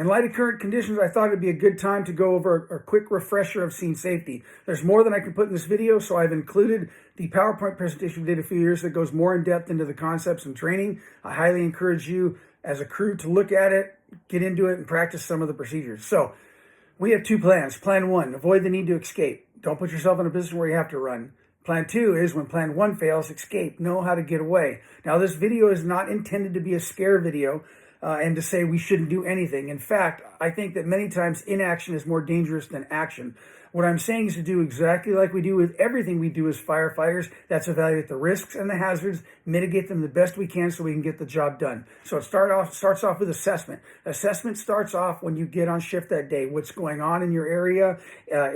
In light of current conditions, I thought it'd be a good time to go over a quick refresher of scene safety. There's more than I can put in this video, so I've included the PowerPoint presentation we did a few years that goes more in depth into the concepts and training. I highly encourage you as a crew to look at it, get into it, and practice some of the procedures. So we have two plans. Plan one, avoid the need to escape. Don't put yourself in a position where you have to run. Plan two is when plan one fails, escape. Know how to get away. Now, this video is not intended to be a scare video and to say we shouldn't do anything. In fact, I think that many times inaction is more dangerous than action. What I'm saying is to do exactly like we do with everything we do as firefighters. That's evaluate the risks and the hazards, mitigate them the best we can so we can get the job done. So it starts off with assessment. Assessment starts off when you get on shift that day. What's going on in your area?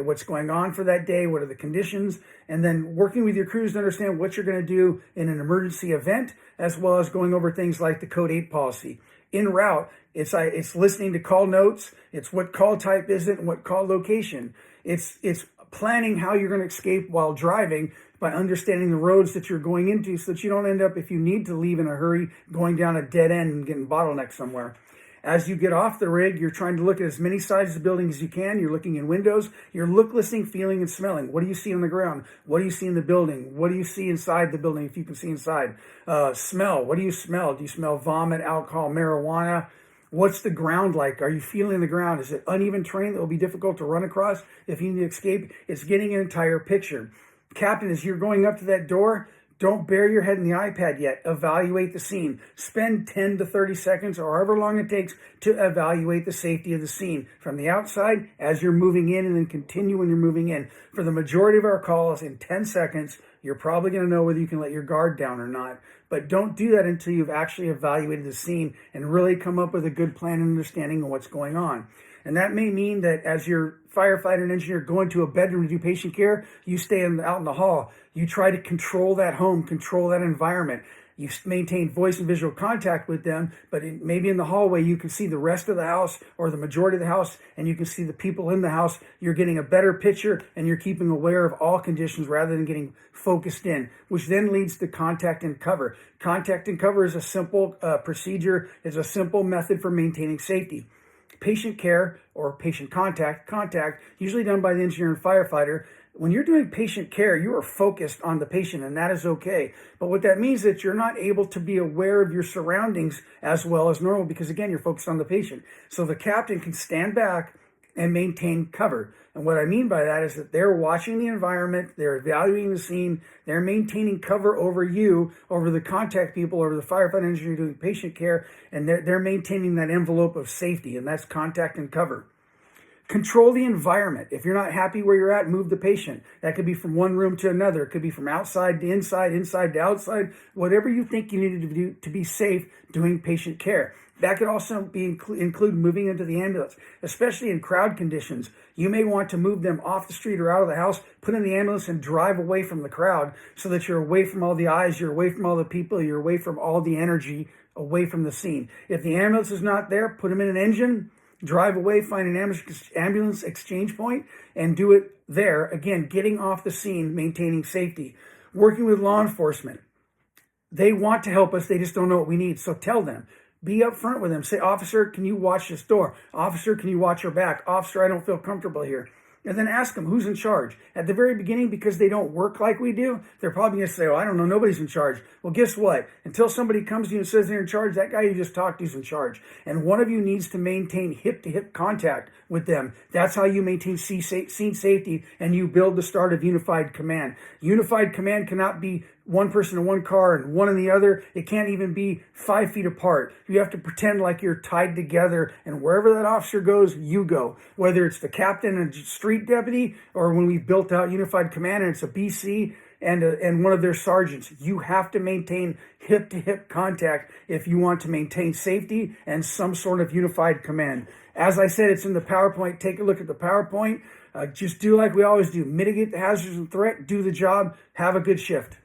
What's going on for that day? What are the conditions? And then working with your crews to understand what you're going to do in an emergency event, as well as going over things like the Code 8 policy. En route, it's listening to call notes. It's what call type is it and what call location. It's planning how you're going to escape while driving by understanding the roads that you're going into so that you don't end up, if you need to leave in a hurry, going down a dead end and getting bottlenecked somewhere. As you get off the rig, you're trying to look at as many sides of the building as you can. You're looking in windows. You're listening, feeling, and smelling. What do you see on the ground? What do you see in the building? What do you see inside the building if you can see inside? Smell. What do you smell? Do you smell vomit, alcohol, marijuana? What's the ground like? Are you feeling the ground? Is it uneven terrain that will be difficult to run across if you need to escape? It's getting an entire picture. Captain, as you're going up to that door, don't bury your head in the iPad yet. Evaluate the scene. Spend 10 to 30 seconds or however long it takes to evaluate the safety of the scene from the outside as you're moving in, and then continue when you're moving in. For the majority of our calls, in 10 seconds, you're probably going to know whether you can let your guard down or not. But don't do that until you've actually evaluated the scene and really come up with a good plan and understanding of what's going on. And that may mean that as your firefighter and engineer go into a bedroom to do patient care, you stay out in the hall. You try to control that home, control that environment. You maintain voice and visual contact with them, but maybe in the hallway you can see the rest of the house or the majority of the house, and you can see the people in the house. You're getting a better picture, and you're keeping aware of all conditions rather than getting focused in, which then leads to contact and cover. Contact and cover is a simple procedure, is a simple method for maintaining safety. Patient care or patient contact, usually done by the engineer and firefighter. When you're doing patient care, you are focused on the patient, and that is okay. But what that means is that you're not able to be aware of your surroundings as well as normal because, again, you're focused on the patient. So the captain can stand back and maintain cover. And what I mean by that is that they're watching the environment, they're evaluating the scene, they're maintaining cover over you, over the contact people, over the firefighter engineer doing patient care, and they're maintaining that envelope of safety, and that's contact and cover. Control the environment. If you're not happy where you're at, move the patient. That could be from one room to another. It could be from outside to inside, inside to outside, whatever you think you need to do to be safe doing patient care. That could also include moving into the ambulance, especially in crowd conditions. You may want to move them off the street or out of the house, put in the ambulance, and drive away from the crowd so that you're away from all the eyes, you're away from all the people, you're away from all the energy, away from the scene. If the ambulance is not there, put them in an engine, drive away, find an ambulance exchange point, and do it there. Again, getting off the scene, maintaining safety. Working with law enforcement. They want to help us, they just don't know what we need, so tell them. Be upfront with them. Say, officer, can you watch this door? Officer, can you watch your back? Officer, I don't feel comfortable here. And then ask them who's in charge. At the very beginning, because they don't work like we do, they're probably going to say, oh, I don't know, nobody's in charge. Well, guess what? Until somebody comes to you and says they're in charge, that guy you just talked to is in charge. And one of you needs to maintain hip-to-hip contact with them. That's how you maintain scene safety, and you build the start of unified command. Unified command cannot be one person in one car and one in the other. It can't even be 5 feet apart. You have to pretend like you're tied together, and wherever that officer goes, you go. Whether it's the captain and street deputy, or when we built out unified command and it's a BC and one of their sergeants, you have to maintain hip-to-hip contact if you want to maintain safety and some sort of unified command. As I said, it's in the PowerPoint. Take a look at the PowerPoint. Just do like we always do. Mitigate the hazards and threat. Do the job. Have a good shift.